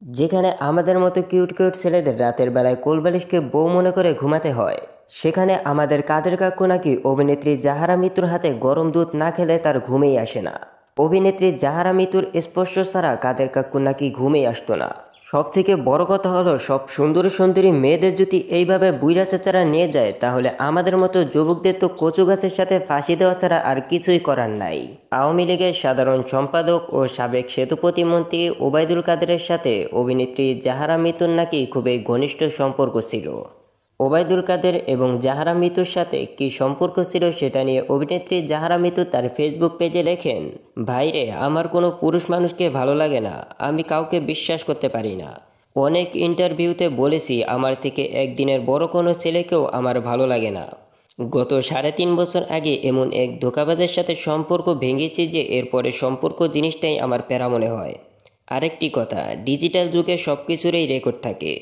যেখানে আমাদের মতো কিউট কিউট ছেলেদের রাতের বেলায় কোলবালিশকে বউ মনে করে ঘুমাতে হয়, সেখানে আমাদের কাদের কাকু নাকি অভিনেত্রী জাহারা মিতুর হাতে গরম দুধ না খেলে তার ঘুমেই আসে না। অভিনেত্রী জাহারা মিতুর স্পর্শ ছাড়া কাদের কাকু নাকি ঘুমেই আসতো না। সব থেকে বড় কথা হলো, সব সুন্দরী সুন্দরী মেয়েদের যদি এইভাবে বুইরা চেচারা নিয়ে যায়, তাহলে আমাদের মতো যুবকদের তো কচু গাছের সাথে ফাঁসি দেওয়া ছাড়া আর কিছুই করার নাই। আওয়ামী লীগের সাধারণ সম্পাদক ও সাবেক সেতু প্রতিমন্ত্রী ওবায়দুল কাদেরের সাথে অভিনেত্রী জাহারা মিতুর নাকি খুবই ঘনিষ্ঠ সম্পর্ক ছিল। ওবায়দুল কাদের এবং জাহারা মিতুর সাথে কী সম্পর্ক ছিল সেটা নিয়ে অভিনেত্রী জাহারা মিতু তার ফেসবুক পেজে লেখেন, ভাইরে, আমার কোনো পুরুষ মানুষকে ভালো লাগে না, আমি কাউকে বিশ্বাস করতে পারি না। অনেক ইন্টারভিউতে বলেছি আমার থেকে একদিনের বড় কোনো ছেলেকেও আমার ভালো লাগে না। গত 3.5 বছর আগে এমন এক ধোঁকাবাজের সাথে সম্পর্ক ভেঙেছি যে এরপরে সম্পর্ক জিনিসটাই আমার প্যারা মনে হয়। আরেকটি কথা, ডিজিটাল যুগে সব কিছুরই রেকর্ড থাকে।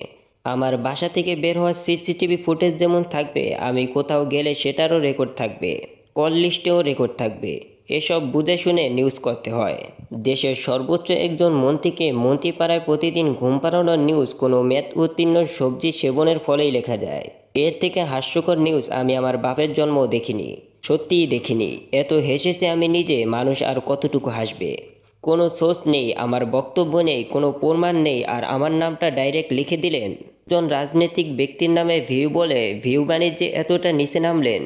আমার বাসা থেকে বের হওয়ার সিসিটিভি ফুটেজ যেমন থাকবে, আমি কোথাও গেলে সেটারও রেকর্ড থাকবে, কল লিস্টেও রেকর্ড থাকবে। এসব বুঝে শুনে নিউজ করতে হয়। দেশের সর্বোচ্চ একজন মন্ত্রীকে মন্ত্রীপাড়ায় প্রতিদিন ঘুম পাড়ানোর নিউজ কোনো মেয়াদ উত্তীর্ণ সবজি সেবনের ফলেই লেখা যায়। এর থেকে হাস্যকর নিউজ আমি আমার বাপের জন্মও দেখিনি, সত্যিই দেখিনি। এত হেসেছে আমি নিজে, মানুষ আর কতটুকু হাসবে। কোনো সোর্স নেই, আমার বক্তব্য নেই, কোনো প্রমাণ নেই, আর আমার নামটা ডাইরেক্ট লিখে দিলেন। একজন রাজনৈতিক ব্যক্তির নামে ভিউ বলে ভিউ বাণিজ্যে এতটা নিচে নামলেন।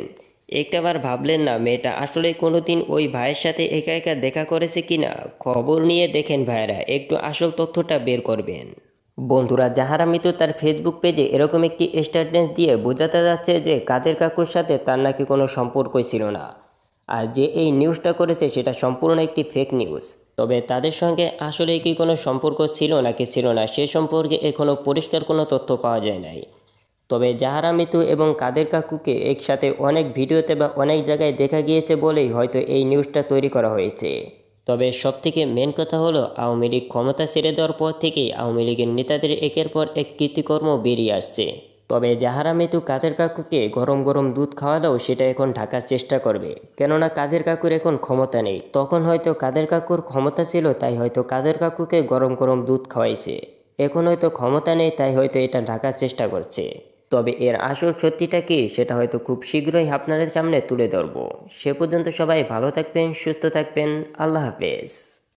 একটাবার ভাবলেন না মেয়েটা আসলে কোনোদিন ওই ভাইয়ের সাথে একা একা দেখা করেছে কিনা? খবর নিয়ে দেখেন ভাইয়েরা, একটু আসল তথ্যটা বের করবেন। বন্ধুরা, জাহারা মিতু তার ফেসবুক পেজে এরকম একটি স্ট্যাটাস দিয়ে বোঝাতে যাচ্ছে যে কাদের কাকুর সাথে তার নাকি কোনো সম্পর্কই ছিল না, আর যে এই নিউজটা করেছে সেটা সম্পূর্ণ একটি ফেক নিউজ। তবে তাদের সঙ্গে আসলে কি কোনো সম্পর্ক ছিল নাকি ছিল না সে সম্পর্কে এখনও পরিষ্কার কোনো তথ্য পাওয়া যায় নাই। তবে জাহারা মিতু এবং কাদের কাকুকে একসাথে অনেক ভিডিওতে বা অনেক জায়গায় দেখা গিয়েছে বলেই হয়তো এই নিউজটা তৈরি করা হয়েছে। তবে সবথেকে মেন কথা হলো, আওয়ামী লীগ ক্ষমতা ছেড়ে দেওয়ার পর থেকেই আওয়ামী লীগের নেতাদের একের পর এক কীর্তিকর্ম বেরিয়ে আসছে। তবে জাহারা মিতু কাদের কাকুকে গরম গরম দুধ খাওয়ালেও সেটা এখন ঢাকার চেষ্টা করবে, কেননা কাদের কাকুর এখন ক্ষমতা নেই। তখন হয়তো কাদের কাকুর ক্ষমতা ছিল, তাই হয়তো কাদের কাকুকে গরম গরম দুধ খাওয়াইছে। এখন হয়তো ক্ষমতা নেই, তাই হয়তো এটা ঢাকার চেষ্টা করছে। তবে এর আসল সত্যিটা কি সেটা হয়তো খুব শীঘ্রই আপনাদের সামনে তুলে ধরব। সে পর্যন্ত সবাই ভালো থাকবেন, সুস্থ থাকবেন। আল্লাহ হাফেজ।